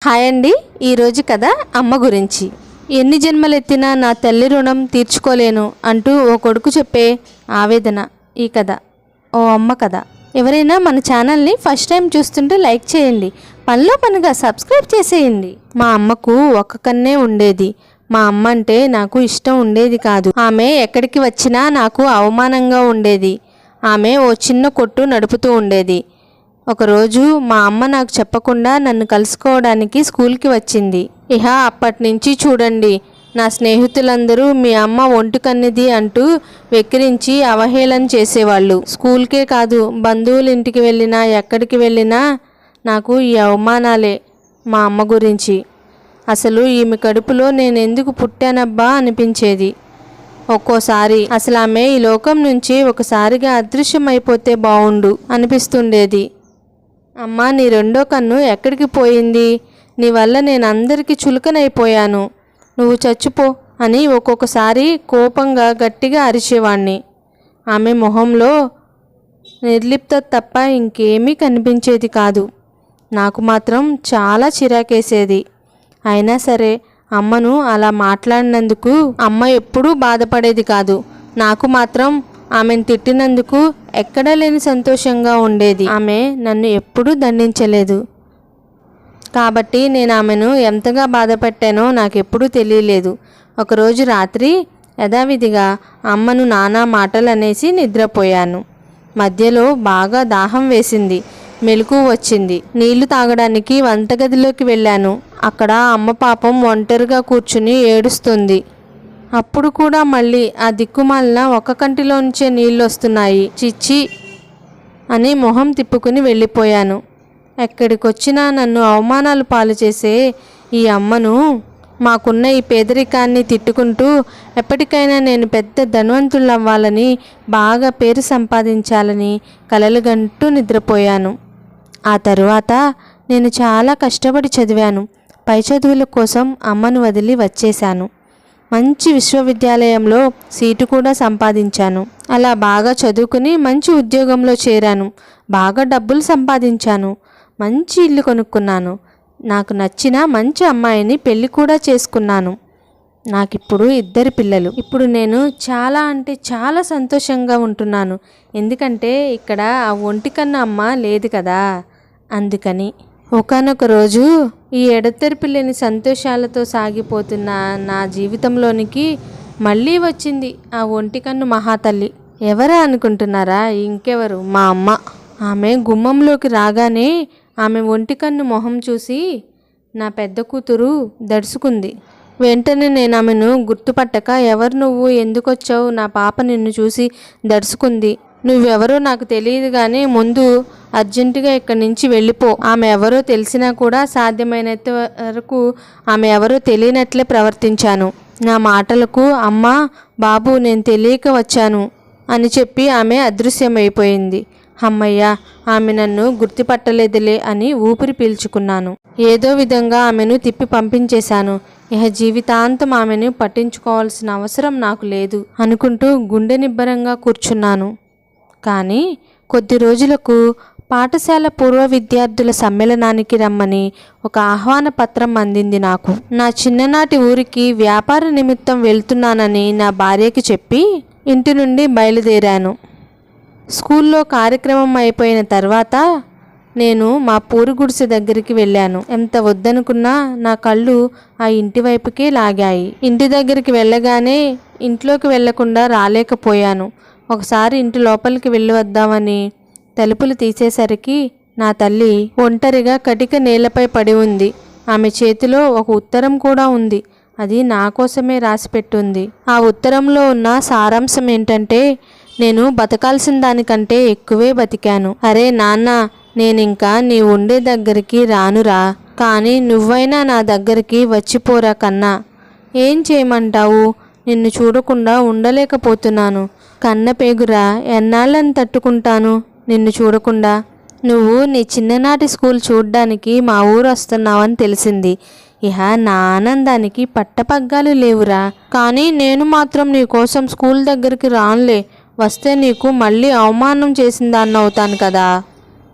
Hi అండి. ఈరోజు కథ అమ్మ గురించి. ఎన్ని జన్మలెత్తినా నా తల్లి రుణం తీర్చుకోలేను అంటూ ఓ కొడుకు చెప్పే ఆవేదన ఈ కథ. ఓ అమ్మ కథ. ఎవరైనా మన ఛానల్ని ఫస్ట్ టైం చూస్తుంటే లైక్ చేయండి, పనిలో పనిగా సబ్స్క్రైబ్ చేసేయండి. మా అమ్మకు ఒక్క కన్నే ఉండేది. మా అమ్మ అంటే నాకు ఇష్టం ఉండేది కాదు. ఆమె ఎక్కడికి వచ్చినా నాకు అవమానంగా ఉండేది. ఆమె ఓ చిన్న కొట్టు నడుపుతూ ఉండేది. ఒకరోజు మా అమ్మ నాకు చెప్పకుండా నన్ను కలుసుకోవడానికి స్కూల్కి వచ్చింది. అప్పటి నుంచి చూడండి, నా స్నేహితులందరూ మీ అమ్మ ఒంటికన్నిది అంటూ వెక్కిరించి అవహేళన చేసేవాళ్ళు. స్కూల్కే కాదు, బంధువుల ఇంటికి వెళ్ళినా ఎక్కడికి వెళ్ళినా నాకు ఈ అవమానాలే. మా అమ్మ గురించి అసలు ఈమె కడుపులో నేను ఎందుకు పుట్టానబ్బా అనిపించేది. ఒక్కోసారి అసలు ఆమె ఈ లోకం నుంచి ఒకసారిగా అదృశ్యమైపోతే బావుండు అనిపిస్తుండేది. అమ్మా, నీ రెండో కన్ను ఎక్కడికి పోయింది? నీ వల్ల నేను అందరికీ చులకనైపోయాను, నువ్వు చచ్చిపో అని ఒక్కొక్కసారి కోపంగా గట్టిగా అరిచేవాణ్ణి. ఆమె మొహంలో నిర్లిప్త తప్ప ఇంకేమీ కనిపించేది కాదు. నాకు మాత్రం చాలా చిరాకేసేది. అయినా సరే అమ్మను అలా మాట్లాడినందుకు అమ్మ ఎప్పుడూ బాధపడేది కాదు. నాకు మాత్రం ఆమెను తిట్టినందుకు ఎక్కడా లేని సంతోషంగా ఉండేది. ఆమె నన్ను ఎప్పుడూ దండించలేదు కాబట్టి నేను ఆమెను ఎంతగా బాధపెట్టానో నాకెప్పుడూ తెలియలేదు. ఒకరోజు రాత్రి యథావిధిగా అమ్మను నానా మాటలు అనేసి నిద్రపోయాను. మధ్యలో బాగా దాహం వేసింది, మెలకువ వచ్చింది. నీళ్లు తాగడానికి వంటగదిలోకి వెళ్ళాను. అక్కడ అమ్మ పాపం ఒంటరిగా కూర్చుని ఏడుస్తుంది. అప్పుడు కూడా మళ్ళీ ఆ దిక్కుమాలిన ఒక్క కంటిలోంచే నీళ్ళు వస్తున్నాయి. చిచ్చి అని మొహం తిప్పుకుని వెళ్ళిపోయాను. ఎక్కడికొచ్చినా నన్ను అవమానాలు పాలు చేసే ఈ అమ్మను, మాకున్న ఈ పేదరికాన్ని తిట్టుకుంటూ ఎప్పటికైనా నేను పెద్ద ధనవంతులవ్వాలని, బాగా పేరు సంపాదించాలని కలలుగంటూ నిద్రపోయాను. ఆ తరువాత నేను చాలా కష్టపడి చదివాను. పై చదువుల కోసం అమ్మను వదిలి వచ్చేశాను. మంచి విశ్వవిద్యాలయంలో సీటు కూడా సంపాదించాను. అలా బాగా చదువుకుని మంచి ఉద్యోగంలో చేరాను. బాగా డబ్బులు సంపాదించాను. మంచి ఇల్లు కొనుక్కున్నాను. నాకు నచ్చిన మంచి అమ్మాయిని పెళ్లి కూడా చేసుకున్నాను. నాకిప్పుడు 2 పిల్లలు. ఇప్పుడు నేను చాలా అంటే చాలా సంతోషంగా ఉంటున్నాను. ఎందుకంటే ఇక్కడ ఆ ఒంటికన్న అమ్మ లేదు కదా, అందుకని. ఒకానొక రోజు ఈ ఎడతెరిపి లేని సంతోషాలతో సాగిపోతున్న నా జీవితంలోనికి మళ్ళీ వచ్చింది ఆ ఒంటికన్ను మహాతల్లి. ఎవరా అనుకుంటున్నారా? ఇంకెవరు, మా అమ్మ. ఆమె గుమ్మంలోకి రాగానే ఆమె ఒంటికన్ను మొహం చూసి నా పెద్ద కూతురు దడుచుకుంది. వెంటనే నేను ఆమెను గుర్తుపట్టక, ఎవరు నువ్వు, ఎందుకొచ్చావు? నా పాప నిన్ను చూసి దడుచుకుంది. నువ్వెవరో నాకు తెలియదు కానీ ముందు అర్జెంటుగా ఇక్కడి నుంచి వెళ్ళిపో. ఆమె ఎవరో తెలిసినా కూడా సాధ్యమైనంత వరకు ఆమె ఎవరో తెలియనట్లే ప్రవర్తించాను. నా మాటలకు అమ్మా, బాబు నేను తెలియక వచ్చాను అని చెప్పి ఆమె అదృశ్యమైపోయింది. అమ్మయ్య, ఆమె నన్ను గుర్తుపట్టలేదులే అని ఊపిరి పీల్చుకున్నాను. ఏదో విధంగా ఆమెను తిప్పి పంపించేశాను. జీవితాంతం ఆమెను పట్టించుకోవాల్సిన అవసరం నాకు లేదు అనుకుంటూ గుండె నిబ్బరంగా కూర్చున్నాను. కానీ కొద్ది రోజులకు పాఠశాల పూర్వ విద్యార్థుల సమ్మేళనానికి రమ్మని ఒక ఆహ్వాన పత్రం అందింది నాకు. నా చిన్ననాటి ఊరికి వ్యాపార నిమిత్తం వెళ్తున్నానని నా భార్యకి చెప్పి ఇంటి నుండి బయలుదేరాను. స్కూల్లో కార్యక్రమం అయిపోయిన తర్వాత నేను మా పూరి గుడిసె దగ్గరికి వెళ్ళాను. ఎంత వద్దనుకున్నా నా కళ్ళు ఆ ఇంటి వైపుకే లాగాయి. ఇంటి దగ్గరికి వెళ్ళగానే ఇంట్లోకి వెళ్లకుండా రాలేకపోయాను. ఒకసారి ఇంటి లోపలికి వెళ్ళి వద్దామని తలుపులు తీసేసరికి నా తల్లి ఒంటరిగా కటిక నేలపై పడి ఉంది. ఆమె చేతిలో ఒక ఉత్తరం కూడా ఉంది. అది నా కోసమే రాసిపెట్టుంది. ఆ ఉత్తరంలో ఉన్న సారాంశం ఏంటంటే, నేను బతకాల్సిన దానికంటే ఎక్కువే బతికాను. అరే నాన్న, నేనింకా నీ ఉండే దగ్గరికి రానురా, కానీ నువ్వైనా నా దగ్గరికి వచ్చిపోరా కన్నా. ఏం చేయమంటావు? నిన్ను చూడకుండా ఉండలేకపోతున్నాను. కన్నపేగురా, ఎన్నాళ్ళని తట్టుకుంటాను నిన్ను చూడకుండా. నువ్వు నీ చిన్ననాటి స్కూల్ చూడ్డానికి మా ఊరు వస్తున్నావని తెలిసింది. నా ఆనందానికి పట్టపగ్గాలు లేవురా. కానీ నేను మాత్రం నీ కోసం స్కూల్ దగ్గరికి రానులే. వస్తే నీకు మళ్ళీ అవమానం చేసిన దాన్ని అవుతాను కదా.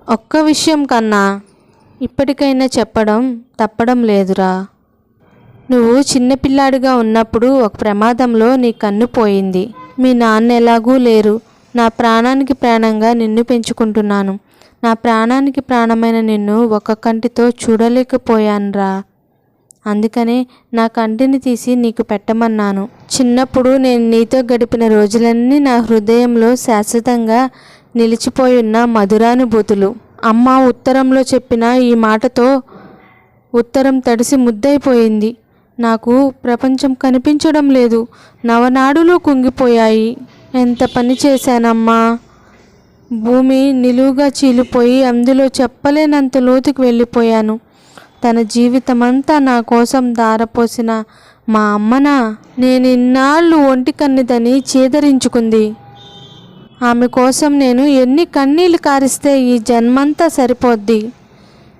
ఒక్క విషయం కన్నా, ఇప్పటికైనా చెప్పడం తప్పడం లేదురా. నువ్వు చిన్నపిల్లాడిగా ఉన్నప్పుడు ఒక ప్రమాదంలో నీ కన్ను పోయింది. మీ నాన్న ఎలాగూ లేరు. నా ప్రాణానికి ప్రాణంగా నిన్ను పెంచుకుంటున్నాను. నా ప్రాణానికి ప్రాణమైన నిన్ను ఒక కంటితో చూడలేకపోయానురా. అందుకనే నా కంటిని తీసి నీకు పెట్టమన్నాను. చిన్నప్పుడు నేను నీతో గడిపిన రోజులన్నీ నా హృదయంలో శాశ్వతంగా నిలిచిపోయున్న మధురానుభూతులు. అమ్మ ఉత్తరంలో చెప్పిన ఈ మాటతో ఉత్తరం తడిసి ముద్దయిపోయింది. నాకు ప్రపంచం కనిపించడం లేదు. నవనాడులు కుంగిపోయాయి. ఎంత పని చేశానమ్మా. భూమి నిలువుగా చీలిపోయి అందులో చెప్పలేనంత లోతుకు వెళ్ళిపోయాను. తన జీవితమంతా నా కోసం ధారపోసిన మా అమ్మనా నేను ఇన్నాళ్ళు ఒంటి కన్నిదని చేదరించుకుంది. ఆమె కోసం నేను ఎన్ని కన్నీళ్లు కారిస్తే ఈ జన్మంతా సరిపోద్ది.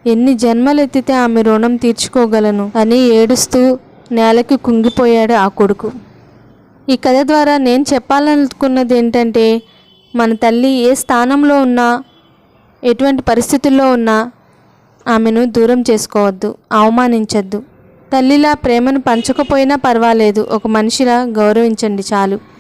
ఎన్ని జన్మలెత్తితే ఆమె రుణం తీర్చుకోగలను అని ఏడుస్తూ నేలకి కుంగిపోయాడు ఆ కొడుకు. ఈ కథ ద్వారా నేను చెప్పాలనుకున్నది ఏంటంటే, మన తల్లి ఏ స్థానంలో ఉన్నా, ఎటువంటి పరిస్థితుల్లో ఉన్నా ఆమెను దూరం చేసుకోవద్దు, అవమానించద్దు. తల్లిలా ప్రేమను పంచకపోయినా పర్వాలేదు, ఒక మనిషిలా గౌరవించండి చాలు.